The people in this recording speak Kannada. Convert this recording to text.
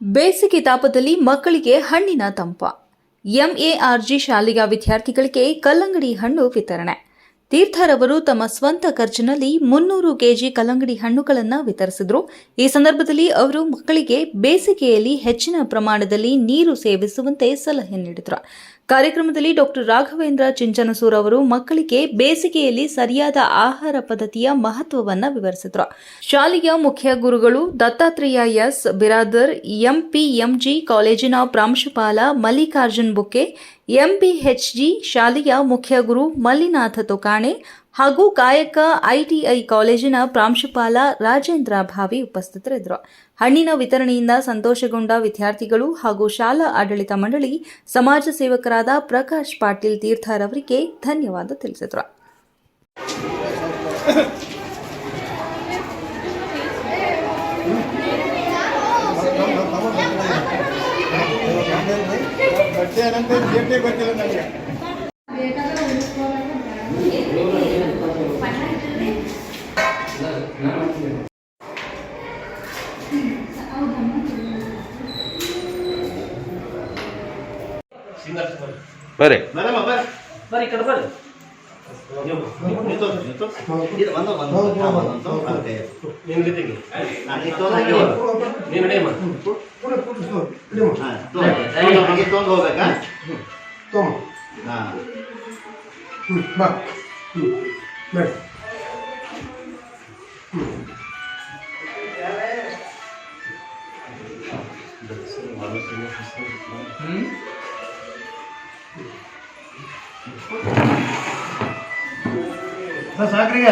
ಬೇಸಿಗೆ ತಾಪದಲ್ಲಿ ಮಕ್ಕಳಿಗೆ ಹಣ್ಣಿನ ತಂಪ. ಎಂಎಆರ್ಜಿ ಶಾಲೆಯ ವಿದ್ಯಾರ್ಥಿಗಳಿಗೆ ಕಲ್ಲಂಗಡಿ ಹಣ್ಣು ವಿತರಣೆ. ತೀರ್ಥರವರು ತಮ್ಮ ಸ್ವಂತ ಖರ್ಚಿನಲ್ಲಿ 300 ಕೆಜಿ ಕಲ್ಲಂಗಡಿ ಹಣ್ಣುಗಳನ್ನು ವಿತರಿಸಿದರು. ಈ ಸಂದರ್ಭದಲ್ಲಿ ಅವರು ಮಕ್ಕಳಿಗೆ ಬೇಸಿಗೆಯಲ್ಲಿ ಹೆಚ್ಚಿನ ಪ್ರಮಾಣದಲ್ಲಿ ನೀರು ಸೇವಿಸುವಂತೆ ಸಲಹೆ ನೀಡಿದರು. ಕಾರ್ಯಕ್ರಮದಲ್ಲಿ ಡಾಕ್ಟರ್ ರಾಘವೇಂದ್ರ ಚಿಂಚನಸೂರ್ ಅವರು ಮಕ್ಕಳಿಗೆ ಬೇಸಿಗೆಯಲ್ಲಿ ಸರಿಯಾದ ಆಹಾರ ಪದ್ಧತಿಯ ಮಹತ್ವವನ್ನು ವಿವರಿಸಿದರು. ಶಾಲೆಯ ಮುಖ್ಯ ಗುರುಗಳು ದತ್ತಾತ್ರೇಯ ಎಸ್ ಬಿರಾದರ್, ಎಂಪಿಎಂಜಿ ಕಾಲೇಜಿನ ಪ್ರಾಂಶುಪಾಲ ಮಲ್ಲಿಕಾರ್ಜುನ್ ಬುಕ್ಕೆ, ಎಂಪಿಎಚ್ಜಿ ಶಾಲೆಯ ಮುಖ್ಯ ಗುರು ಮಲ್ಲಿನಾಥ ತೊಕಾಣೆ ಹಾಗೂ ಕಾಯಕ ಐಟಿಐ ಕಾಲೇಜಿನ ಪ್ರಾಂಶುಪಾಲ ರಾಜೇಂದ್ರ ಭಾವಿ ಉಪಸ್ಥಿತರಿದ್ದರು. ಹಣ್ಣಿನ ವಿತರಣೆಯಿಂದ ಸಂತೋಷಗೊಂಡ ವಿದ್ಯಾರ್ಥಿಗಳು ಹಾಗೂ ಶಾಲಾ ಆಡಳಿತ ಮಂಡಳಿ ಸಮಾಜ ಸೇವಕರಾದ ಪ್ರಕಾಶ್ ಪಾಟೀಲ್ ತೀರ್ಥರವರಿಗೆ ಧನ್ಯವಾದ ತಿಳಿಸಿದರು. ಬರ್ರಿ ಬರ್ರಿ ಕಡೆ ಬರ್ರಿ. ಸಾಕ್ರಿಗ